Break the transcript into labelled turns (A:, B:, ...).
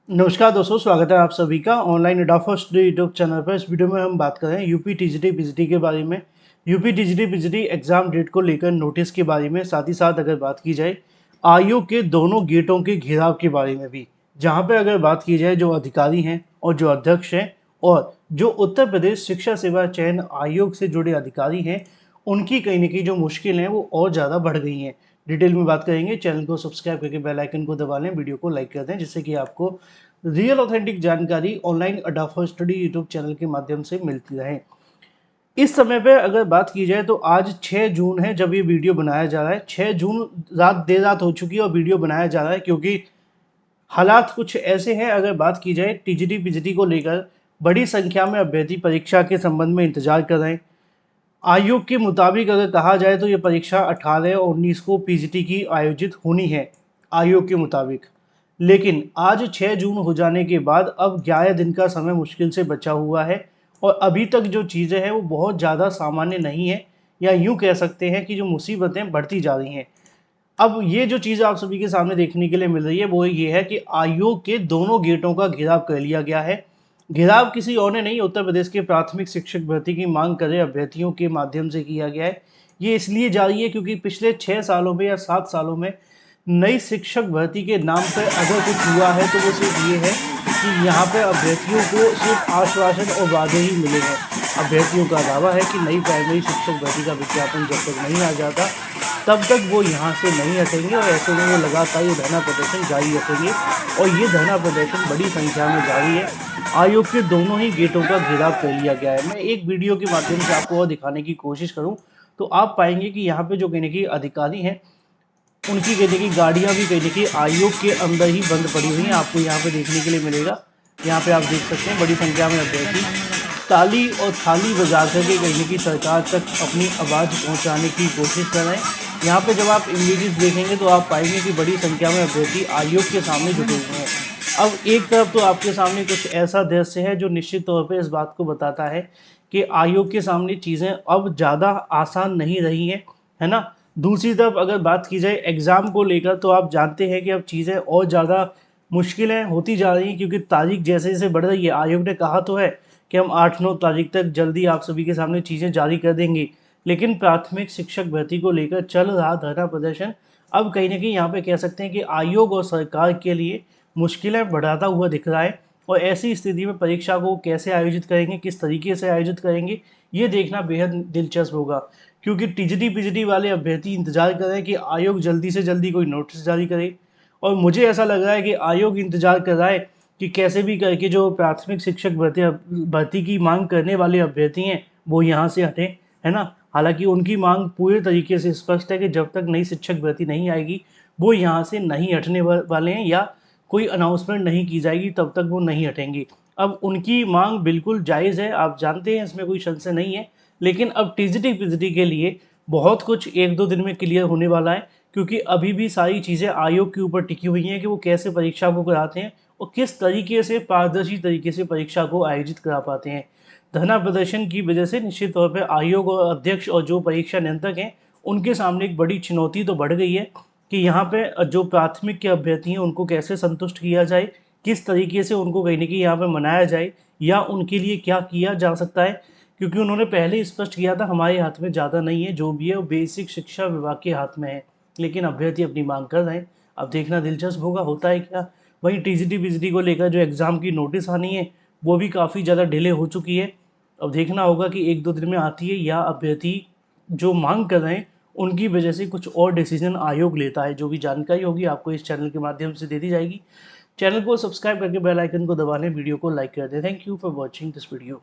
A: नमस्कार दोस्तों, स्वागत है आप सभी का ऑनलाइन अड्डा फर्स्ट डे यूट्यूब चैनल पर। इस वीडियो में हम बात कर रहे हैं यूपी टीजीटी पीजीटी के बारे में। UP TGT PGT exam date को लेकर नोटिस के बारे में, साथ ही साथ अगर बात की जाए आयोग के दोनों गेटों के घेराव के बारे में भी, जहां पे अगर बात की जाए जो अधिकारी हैं और जो अध्यक्ष हैं और जो उत्तर प्रदेश शिक्षा सेवा चयन आयोग से जुड़े अधिकारी हैं, उनकी कहीं ना कहीं जो मुश्किल हैं वो और ज़्यादा बढ़ गई हैं। डिटेल में बात करेंगे। चैनल को सब्सक्राइब करके बेल आइकन को दबा लें, वीडियो को लाइक कर दें, जिससे कि आपको रियल ऑथेंटिक जानकारी ऑनलाइन अड्डा फॉर स्टडी यूट्यूब चैनल के माध्यम से मिलती रहे। इस समय पे अगर बात की जाए तो आज 6 जून है जब ये वीडियो बनाया जा रहा है। 6 जून रात देर रात हो चुकी है और वीडियो बनाया जा रहा है क्योंकि हालात कुछ ऐसे हैं। अगर बात की जाए टीजीटी पीजीटी को लेकर बड़ी संख्या में अभ्यर्थी परीक्षा के संबंध में इंतजार कर रहे हैं। आयोग के मुताबिक अगर कहा जाए तो ये परीक्षा 18 और 19 को पीजीटी की आयोजित होनी है आयोग के मुताबिक। लेकिन आज 6 जून हो जाने के बाद अब 11 दिन का समय मुश्किल से बचा हुआ है और अभी तक जो चीज़ें हैं वो बहुत ज़्यादा सामान्य नहीं है, या यूँ कह सकते हैं कि जो मुसीबतें बढ़ती जा रही हैं। अब ये जो चीज़ आप सभी के सामने देखने के लिए मिल रही है वो ये है कि आयोग के दोनों गेटों का घेराव कर लिया गया है। घेराव किसी और ने नहीं, उत्तर प्रदेश के प्राथमिक शिक्षक भर्ती की मांग कर रहे अभ्यर्थियों के माध्यम से किया गया है। ये इसलिए जारी है क्योंकि पिछले 6 सालों में या 7 सालों में नई शिक्षक भर्ती के नाम पर अगर कुछ हुआ है तो वो सिर्फ ये है कि यहाँ पे अभ्यर्थियों को सिर्फ आश्वासन और वादे ही मिले हैं। अभ्यर्थियों का दावा है कि नई प्राइमरी शिक्षक भर्ती का विज्ञापन जब तक नहीं आ जाता तब तक वो यहाँ से नहीं हटेंगे और ऐसे में वो लगातार ये धरना प्रदर्शन जारी रखेंगे और ये धरना प्रदर्शन बड़ी संख्या में जारी है। आयोग के दोनों ही गेटों का घेराव कर लिया गया है। मैं एक वीडियो के माध्यम से आपको और दिखाने की कोशिश करूँ तो आप पाएंगे कि यहाँ पे जो कहने की अधिकारी हैं उनकी कहने की गाड़ियाँ भी कहने की आयोग के अंदर ही बंद पड़ी हुई हैं। आपको यहाँ पे देखने के लिए मिलेगा। यहाँ पे आप देख सकते हैं बड़ी संख्या में अभ्यर्थी ताली और थाली बजा करके कहने की सरकार तक अपनी आवाज़ पहुँचाने की कोशिश कर रहे हैं। यहाँ पे जब आप इमेजेस देखेंगे तो आप पाएंगे कि बड़ी संख्या में अभ्यर्थी आयोग के सामने जुटे हुए हैं। अब एक तरफ तो आपके सामने कुछ ऐसा दृश्य है जो निश्चित तौर पे इस बात को बताता है कि आयोग के सामने चीज़ें अब ज़्यादा आसान नहीं रही हैं, है ना। दूसरी तरफ अगर बात की जाए एग्ज़ाम को लेकर तो आप जानते हैं कि अब चीज़ें और ज़्यादा मुश्किलें होती जा रही हैं क्योंकि तारीख जैसे जैसे बढ़ रही है। आयोग ने कहा तो है कि हम 8-9 तारीख तक जल्दी आप सभी के सामने चीज़ें जारी कर देंगे, लेकिन प्राथमिक शिक्षक भर्ती को लेकर चल रहा धरना प्रदर्शन अब कहीं ना कहीं यहाँ पे कह सकते हैं कि आयोग और सरकार के लिए मुश्किलें बढ़ाता हुआ दिख रहा है। और ऐसी स्थिति में परीक्षा को कैसे आयोजित करेंगे, किस तरीके से आयोजित करेंगे, ये देखना बेहद दिलचस्प होगा क्योंकि टीजीटी पीजीटी वाले अभ्यर्थी इंतजार कर रहे हैं कि आयोग जल्दी से जल्दी कोई नोटिस जारी करे। और मुझे ऐसा लग रहा है कि आयोग इंतजार कर रहा है कि कैसे भी करके जो प्राथमिक शिक्षक भर्ती की मांग करने वाले अभ्यर्थी हैं वो यहाँ से हटें, है ना। हालांकि उनकी मांग पूरे तरीके से स्पष्ट है कि जब तक नई शिक्षक भर्ती नहीं आएगी वो यहाँ से नहीं हटने वाले हैं, या कोई अनाउंसमेंट नहीं की जाएगी तब तक वो नहीं हटेंगे। अब उनकी मांग बिल्कुल जायज़ है, आप जानते हैं, इसमें कोई संशय नहीं है। लेकिन अब टीजीटी पीजीटी के लिए बहुत कुछ 1-2 दिन में क्लियर होने वाला है क्योंकि अभी भी सारी चीज़ें आयोग के ऊपर टिकी हुई हैं कि वो कैसे परीक्षा को कराते हैं और किस तरीके से पारदर्शी तरीके से परीक्षा को आयोजित करा पाते हैं। धरना प्रदर्शन की वजह से निश्चित तौर पर आयोग और अध्यक्ष और जो परीक्षा नियंत्रक हैं उनके सामने एक बड़ी चुनौती तो बढ़ गई है कि यहाँ पे जो प्राथमिक के अभ्यर्थी हैं उनको कैसे संतुष्ट किया जाए, किस तरीके से उनको कहीं ना कहीं यहाँ पे मनाया जाए, या उनके लिए क्या किया जा सकता है। क्योंकि उन्होंने पहले ही स्पष्ट किया था हमारे हाथ में ज़्यादा नहीं है, जो भी है वो बेसिक शिक्षा विभाग के हाथ में है। लेकिन अभ्यर्थी अपनी मांग कर रहे हैं, अब देखना दिलचस्प होगा होता है क्या। वहीं टीजीटी पीजीटी को लेकर जो एग्ज़ाम की नोटिस आनी है वो भी काफ़ी ज़्यादा डिले हो चुकी है। अब देखना होगा कि 1-2 दिन में आती है या अभ्यर्थी जो मांग कर रहे हैं उनकी वजह से कुछ और डिसीजन आयोग लेता है। जो भी जानकारी होगी आपको इस चैनल के माध्यम से दे दी जाएगी। चैनल को सब्सक्राइब करके बेल आइकन को दबा लें, वीडियो को लाइक कर दें। Thank you for watching this video.